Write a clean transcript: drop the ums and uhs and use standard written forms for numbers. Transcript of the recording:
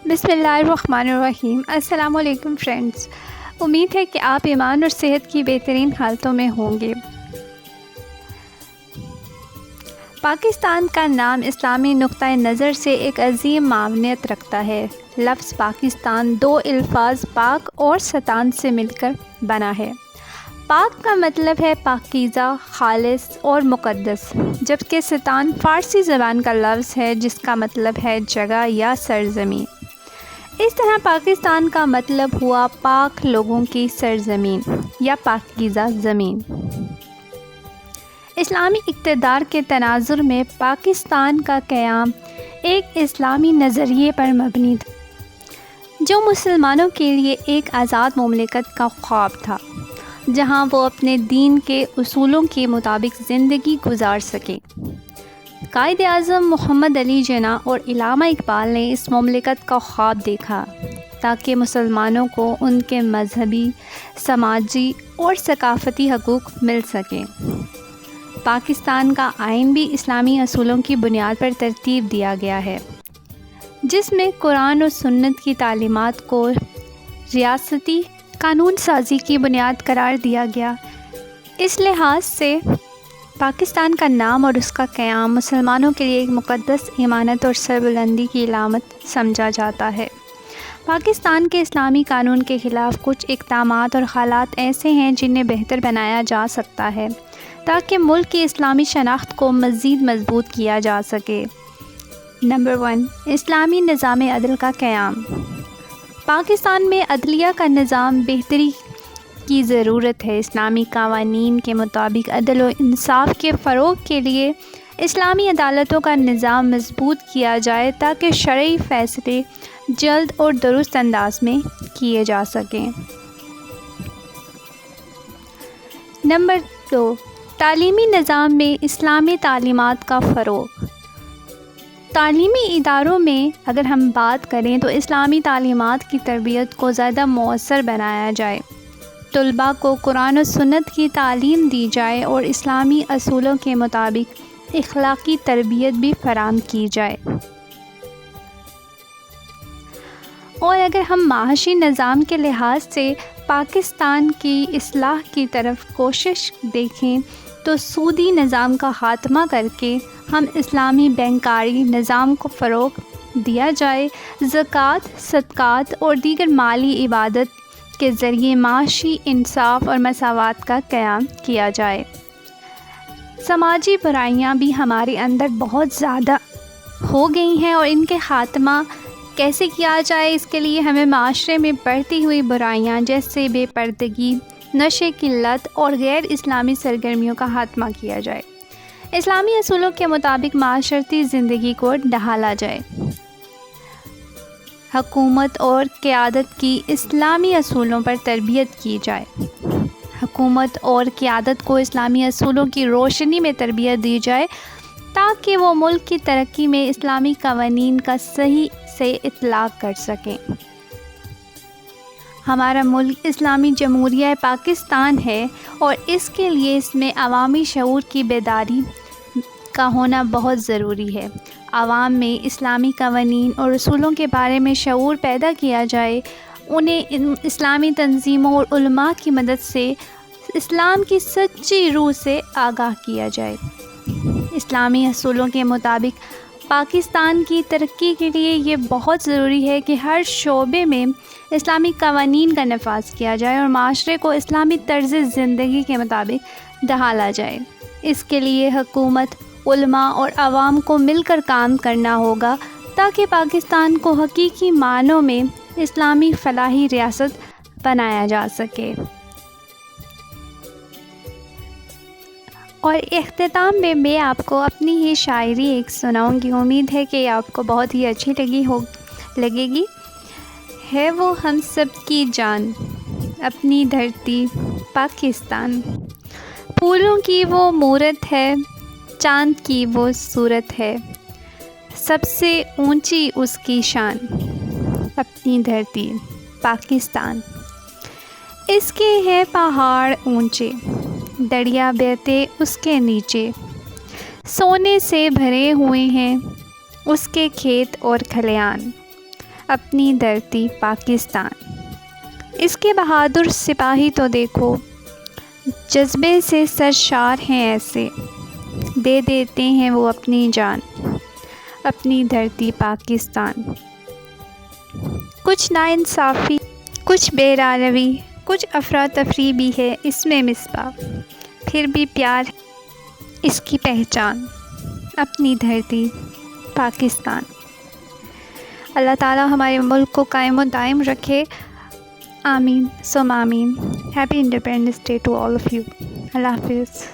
بسم اللہ الرحمن الرحیم۔ السلام علیکم فرینڈز، امید ہے کہ آپ ایمان اور صحت کی بہترین حالتوں میں ہوں گے۔ پاکستان کا نام اسلامی نقطۂ نظر سے ایک عظیم معنیت رکھتا ہے۔ لفظ پاکستان دو الفاظ پاک اور ستان سے مل کر بنا ہے۔ پاک کا مطلب ہے پاکیزہ، خالص اور مقدس، جبکہ ستان فارسی زبان کا لفظ ہے جس کا مطلب ہے جگہ یا سرزمین۔ اس طرح پاکستان کا مطلب ہوا پاک لوگوں کی سرزمین یا پاکیزہ زمین۔ اسلامی اقتدار کے تناظر میں پاکستان کا قیام ایک اسلامی نظریے پر مبنی تھا جو مسلمانوں کے لیے ایک آزاد مملکت کا خواب تھا، جہاں وہ اپنے دین کے اصولوں کے مطابق زندگی گزار سکیں۔ قائد اعظم محمد علی جناح اور علامہ اقبال نے اس مملکت کا خواب دیکھا تاکہ مسلمانوں کو ان کے مذہبی، سماجی اور ثقافتی حقوق مل سکیں۔ پاکستان کا آئین بھی اسلامی اصولوں کی بنیاد پر ترتیب دیا گیا ہے، جس میں قرآن و سنت کی تعلیمات کو ریاستی قانون سازی کی بنیاد قرار دیا گیا۔ اس لحاظ سے پاکستان کا نام اور اس کا قیام مسلمانوں کے لیے ایک مقدس امانت اور سربلندی کی علامت سمجھا جاتا ہے۔ پاکستان کے اسلامی قانون کے خلاف کچھ اقدامات اور حالات ایسے ہیں جنہیں بہتر بنایا جا سکتا ہے تاکہ ملک کی اسلامی شناخت کو مزید مضبوط کیا جا سکے۔ نمبر 1، اسلامی نظام عدل کا قیام۔ پاکستان میں عدلیہ کا نظام بہتری کی ضرورت ہے۔ اسلامی قوانین کے مطابق عدل و انصاف کے فروغ کے لیے اسلامی عدالتوں کا نظام مضبوط کیا جائے تاکہ شرعی فیصلے جلد اور درست انداز میں کیے جا سکیں۔ نمبر 2، تعلیمی نظام میں اسلامی تعلیمات کا فروغ۔ تعلیمی اداروں میں اگر ہم بات کریں تو اسلامی تعلیمات کی تربیت کو زیادہ مؤثر بنایا جائے، طلباء کو قرآن و سنت کی تعلیم دی جائے اور اسلامی اصولوں کے مطابق اخلاقی تربیت بھی فراہم کی جائے۔ اور اگر ہم معاشی نظام کے لحاظ سے پاکستان کی اصلاح کی طرف کوشش دیکھیں تو سودی نظام کا خاتمہ کر کے ہم اسلامی بینکاری نظام کو فروغ دیا جائے، زکوٰۃ، صدقات اور دیگر مالی عبادت کے ذریعے معاشی انصاف اور مساوات کا قیام کیا جائے۔ سماجی برائیاں بھی ہمارے اندر بہت زیادہ ہو گئی ہیں اور ان کے خاتمہ کیسے کیا جائے، اس کے لیے ہمیں معاشرے میں بڑھتی ہوئی برائیاں جیسے بے پردگی، نشے کی لت اور غیر اسلامی سرگرمیوں کا خاتمہ کیا جائے۔ اسلامی اصولوں کے مطابق معاشرتی زندگی کو ڈھالا جائے۔ حکومت اور قیادت کی اسلامی اصولوں پر تربیت کی جائے۔ حکومت اور قیادت کو اسلامی اصولوں کی روشنی میں تربیت دی جائے تاکہ وہ ملک کی ترقی میں اسلامی قوانین کا صحیح سے اطلاق کر سکیں۔ ہمارا ملک اسلامی جمہوریہ پاکستان ہے اور اس کے لیے اس میں عوامی شعور کی بیداری کا ہونا بہت ضروری ہے۔ عوام میں اسلامی قوانین اور اصولوں کے بارے میں شعور پیدا کیا جائے، انہیں اسلامی تنظیموں اور علماء کی مدد سے اسلام کی سچی روح سے آگاہ کیا جائے۔ اسلامی اصولوں کے مطابق پاکستان کی ترقی کے لیے یہ بہت ضروری ہے کہ ہر شعبے میں اسلامی قوانین کا نفاذ کیا جائے اور معاشرے کو اسلامی طرز زندگی کے مطابق ڈھالا جائے۔ اس کے لیے حکومت، علماء اور عوام کو مل کر کام کرنا ہوگا تاکہ پاکستان کو حقیقی معنوں میں اسلامی فلاحی ریاست بنایا جا سکے۔ اور اختتام میں میں آپ کو اپنی ہی شاعری ایک سناؤں گی، امید ہے کہ آپ کو بہت ہی اچھی لگے گی۔ ہے وہ ہم سب کی جان، اپنی دھرتی پاکستان، پھولوں کی وہ مورت ہے، چاند کی وہ صورت ہے، سب سے اونچی اس کی شان، اپنی دھرتی پاکستان۔ اس کے ہیں پہاڑ اونچے، دریا بہتے اس کے نیچے، سونے سے بھرے ہوئے ہیں اس کے کھیت اور کھلیان، اپنی دھرتی پاکستان۔ اس کے بہادر سپاہی تو دیکھو، جذبے سے سرشار ہیں ایسے، دے دیتے ہیں وہ اپنی جان، اپنی دھرتی پاکستان۔ کچھ ناانصافی، کچھ بے روی، کچھ افراتفری بھی ہے اس میں مصباح، پھر بھی پیار اس کی پہچان، اپنی دھرتی پاکستان۔ اللہ تعالیٰ ہمارے ملک کو قائم و دائم رکھے، آمین ثم آمین۔ Happy independence day to all of you. اللہ حافظ۔